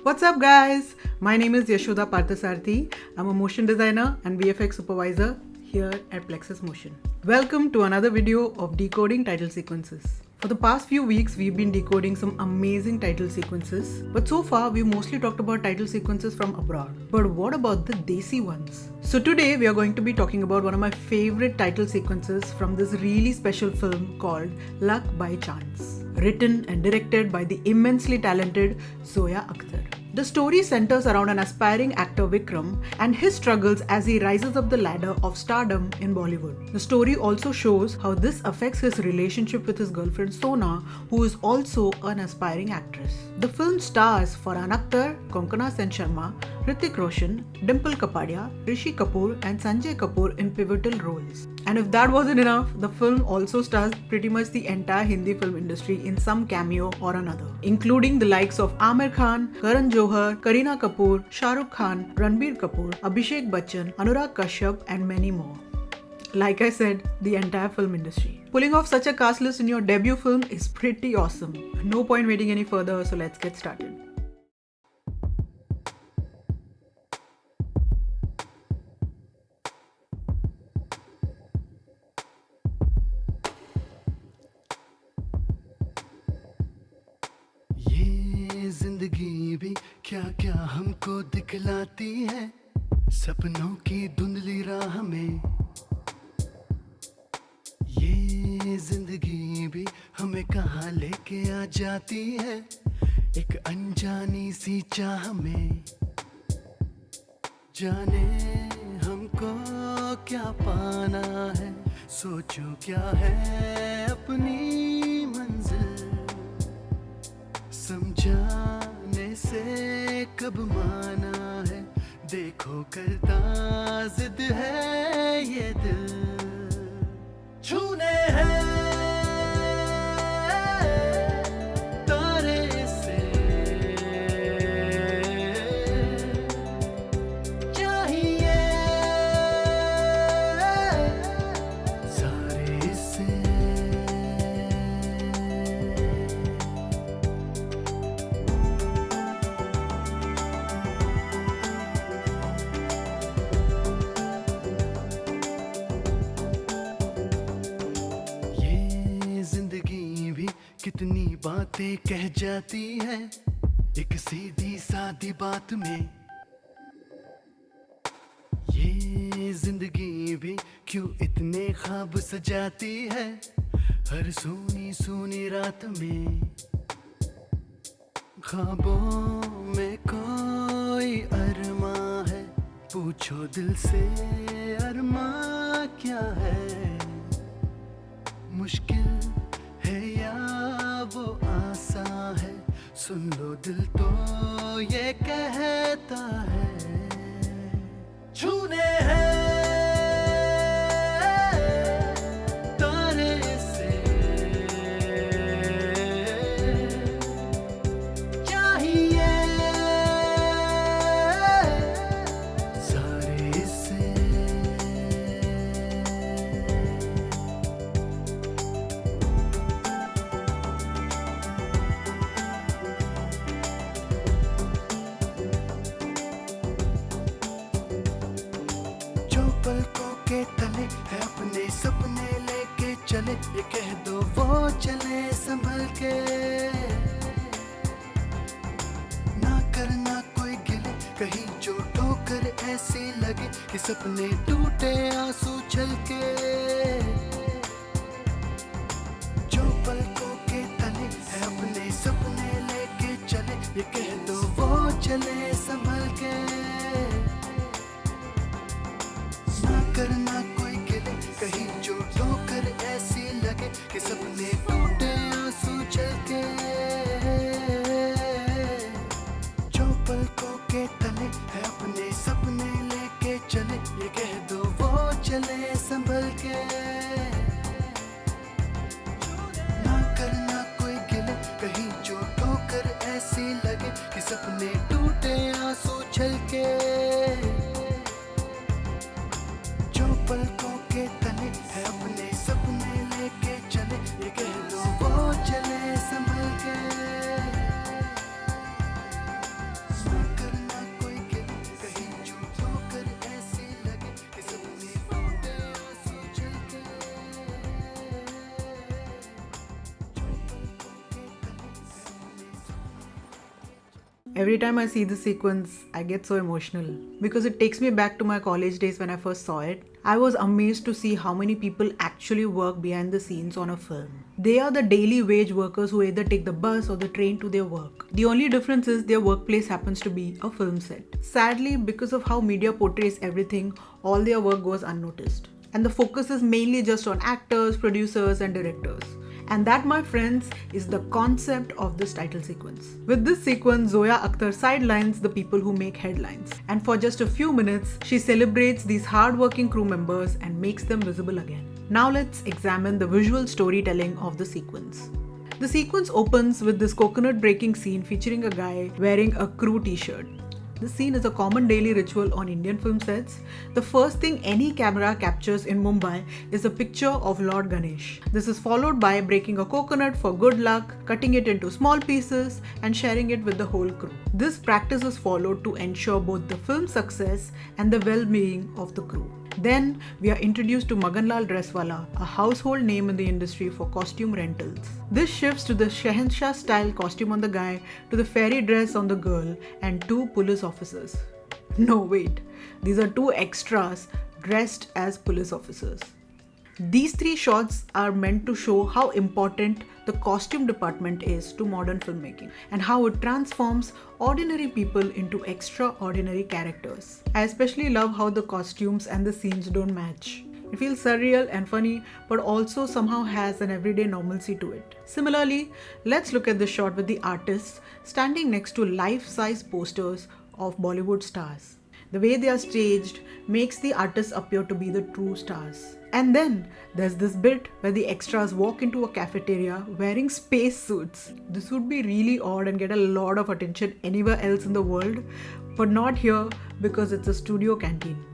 What's up, guys? My name is Yashoda Parthasarthy. I'm a motion designer and VFX supervisor here at Plexus Motion. Welcome to another video of decoding title sequences. For the past few weeks, we've been decoding some amazing title sequences, but so far we've mostly talked about title sequences from abroad. But what about the Desi ones? So today we are going to be talking about one of my favorite title sequences from this really special film called Luck by Chance, written and directed by the immensely talented Zoya Akhtar. The story centers around an aspiring actor Vikram and his struggles as he rises up the ladder of stardom in Bollywood. The story also shows how this affects his relationship with his girlfriend Sona, who is also an aspiring actress. The film stars Farhan Akhtar, Konkona and Sharma, Hrithik, Roshan, Dimple Kapadia, Rishi Kapoor and Sanjay Kapoor in pivotal roles. And if that wasn't enough, the film also stars pretty much the entire Hindi film industry in some cameo or another, including the likes of Aamir Khan, Karan Johar, Kareena Kapoor, Shah Rukh Khan, Ranbir Kapoor, Abhishek Bachchan, Anurag Kashyap and many more. Like I said, the entire film industry. Pulling off such a cast list in your debut film is pretty awesome. No point waiting any further, so let's get started. जिंदगी भी क्या क्या हमको दिखलाती है, सपनों की धुंधली राह में। ये जिंदगी भी हमें कहाँ लेके आ जाती है, एक अनजानी सी चाह में। जाने हमको क्या पाना है, सोचो क्या है अपनी मंजिल। समझाने से कब माना है, देखो करता जिद है ये दिल। छूने हैं तारे से, चाहिए सारे से। कितनी बातें कह जाती है एक सीधी सादी बात में। ये जिंदगी भी क्यों इतने ख्वाब सजाती है, हर सूनी सूनी रात में। ख्वाबों में कोई अरमा है, पूछो दिल से अरमा क्या है। मुश्किल है या वो आसान है, सुन लो दिल तो ये कहता है। छूने हैं तारे से, चाहिए सारे से। पलकों के तले है अपने सपने लेके चले, ये कह दो वो चले संभल के। ना करना कोई गिले, कहीं जो ठोकर ऐसी लगे कि सपने टूटे आंसू छलके। जो पलकों के तले है अपने सपने लेके चले, ये कह दो वो चले संभल के। करना कोई गिले, कहीं जो ठोकर ऐसी लगे कि सपने टूटे आंसू झलके। जो पलकों के तले है अपने सपने लेके चले, ये कह दो वो चले संभल के। ना करना कोई गिले, कहीं जो ठोकर ऐसी लगे कि सपने टूटे आंसू झलके। पलकों के तले है अपने सपने लेके चले, ये कह दो वो चले संभल के। Every time I see this sequence, I get so emotional because it takes me back to my college days when I first saw it. I was amazed to see how many people actually work behind the scenes on a film. They are the daily wage workers who either take the bus or the train to their work. The only difference is their workplace happens to be a film set. Sadly, because of how media portrays everything, all their work goes unnoticed. And the focus is mainly just on actors, producers, and directors. And that, my friends, is the concept of this title sequence. With this sequence, Zoya Akhtar sidelines the people who make headlines. And for just a few minutes, she celebrates these hard-working crew members and makes them visible again. Now let's examine the visual storytelling of the sequence. The sequence opens with this coconut breaking scene featuring a guy wearing a crew t-shirt. This scene is a common daily ritual on Indian film sets. The first thing any camera captures in Mumbai is a picture of Lord Ganesh. This is followed by breaking a coconut for good luck, cutting it into small pieces, and sharing it with the whole crew. This practice is followed to ensure both the film's success and the well-being of the crew. Then we are introduced to Maganlal Dresswala, a household name in the industry for costume rentals. This shifts to the Shahenshah style costume on the guy, to the fairy dress on the girl, and 2 police officers. No, wait, these are 2 extras dressed as police officers. These 3 shots are meant to show how important the costume department is to modern filmmaking and how it transforms ordinary people into extraordinary characters. I especially love how the costumes and the scenes don't match. It feels surreal and funny, but also somehow has an everyday normalcy to it. Similarly, let's look at the shot with the artists standing next to life-size posters of Bollywood stars. The way they are staged makes the artists appear to be the true stars. And then there's this bit where the extras walk into a cafeteria wearing space suits. This would be really odd and get a lot of attention anywhere else in the world, but not here because it's a studio canteen.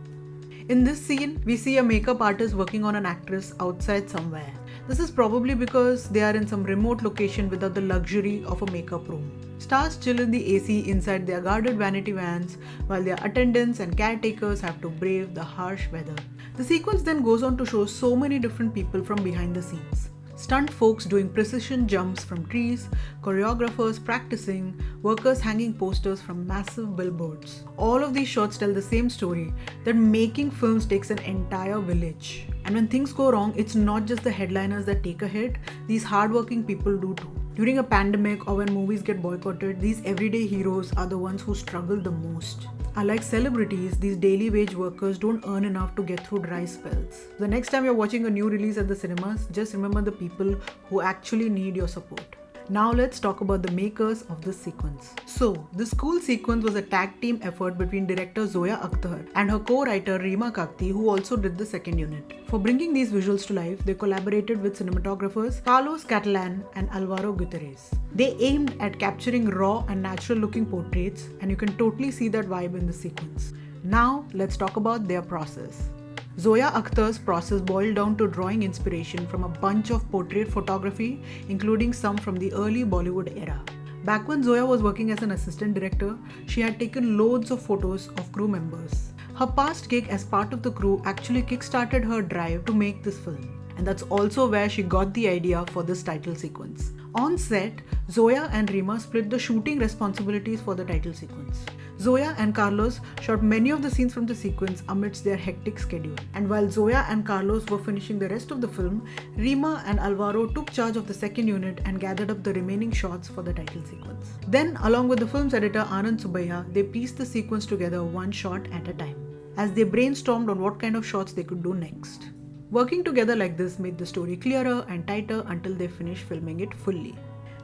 In this scene, we see a makeup artist working on an actress outside somewhere. This is probably because they are in some remote location without the luxury of a makeup room. Stars chill in the AC inside their guarded vanity vans while their attendants and caretakers have to brave the harsh weather. The sequence then goes on to show so many different people from behind the scenes. Stunt folks doing precision jumps from trees, choreographers practicing, workers hanging posters from massive billboards. All of these shots tell the same story, that making films takes an entire village. And when things go wrong, it's not just the headliners that take a hit, these hardworking people do too. During a pandemic or when movies get boycotted, these everyday heroes are the ones who struggle the most. Unlike celebrities, these daily wage workers don't earn enough to get through dry spells. The next time you're watching a new release at the cinemas, just remember the people who actually need your support. Now let's talk about the makers of this sequence. So, this school sequence was a tag team effort between director Zoya Akhtar and her co-writer Reema Kakti, who also did the second unit. For bringing these visuals to life, they collaborated with cinematographers Carlos Catalan and Alvaro Guterres. They aimed at capturing raw and natural looking portraits, and you can totally see that vibe in the sequence. Now let's talk about their process. Zoya Akhtar's process boiled down to drawing inspiration from a bunch of portrait photography, including some from the early Bollywood era. Back when Zoya was working as an assistant director, she had taken loads of photos of crew members. Her past gig as part of the crew actually kickstarted her drive to make this film. And that's also where she got the idea for this title sequence. On set, Zoya and Reema split the shooting responsibilities for the title sequence. Zoya and Carlos shot many of the scenes from the sequence amidst their hectic schedule. And while Zoya and Carlos were finishing the rest of the film, Reema and Alvaro took charge of the second unit and gathered up the remaining shots for the title sequence. Then, along with the film's editor Anand Subaiya, they pieced the sequence together one shot at a time, as they brainstormed on what kind of shots they could do next. Working together like this made the story clearer and tighter until they finished filming it fully.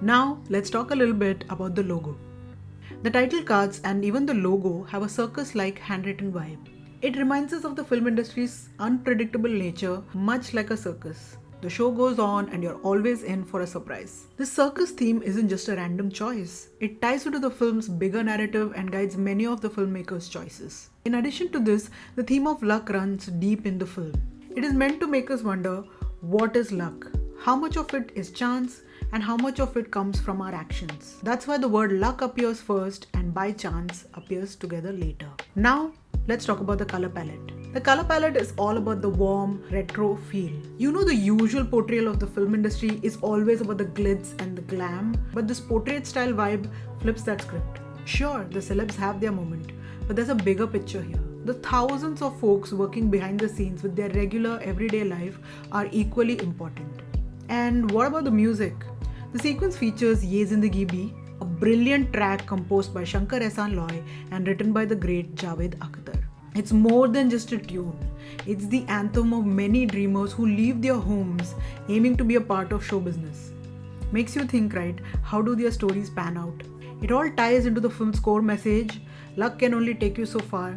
Now, let's talk a little bit about the logo. The title cards and even the logo have a circus-like handwritten vibe. It reminds us of the film industry's unpredictable nature, much like a circus. The show goes on and you're always in for a surprise. This circus theme isn't just a random choice. It ties into the film's bigger narrative and guides many of the filmmakers' choices. In addition to this, the theme of luck runs deep in the film. It is meant to make us wonder, what is luck? How much of it is chance and how much of it comes from our actions? That's why the word luck appears first and by chance appears together later. Now, let's talk about the color palette. The color palette is all about the warm, retro feel. You know, the usual portrayal of the film industry is always about the glitz and the glam, but this portrait style vibe flips that script. Sure, the celebs have their moment, but there's a bigger picture here. The thousands of folks working behind the scenes with their regular everyday life are equally important. And what about the music? The sequence features Ye Zindagi Bhi, a brilliant track composed by Shankar Ehsaan Loy and written by the great Javed Akhtar. It's more than just a tune. It's the anthem of many dreamers who leave their homes aiming to be a part of show business. Makes you think, right? How do their stories pan out? It all ties into the film's core message: luck can only take you so far,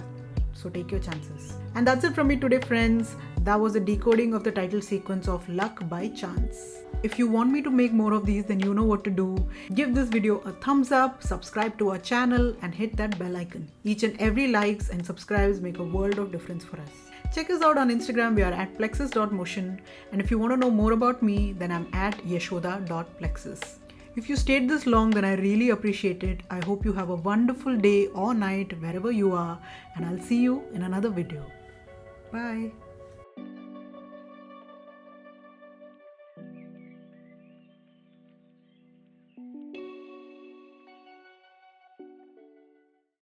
so take your chances. And that's it from me today, friends. That was a decoding of the title sequence of Luck by Chance. If you want me to make more of these, then you know what to do. Give this video a thumbs up, subscribe to our channel, and hit that bell icon. Each and every likes and subscribes make a world of difference for us. Check us out on Instagram. We are at plexus.motion. And if you want to know more about me, then I'm at yashoda.plexus. If you stayed this long, then I really appreciate it. I hope you have a wonderful day or night wherever you are, and I'll see you in another video. Bye.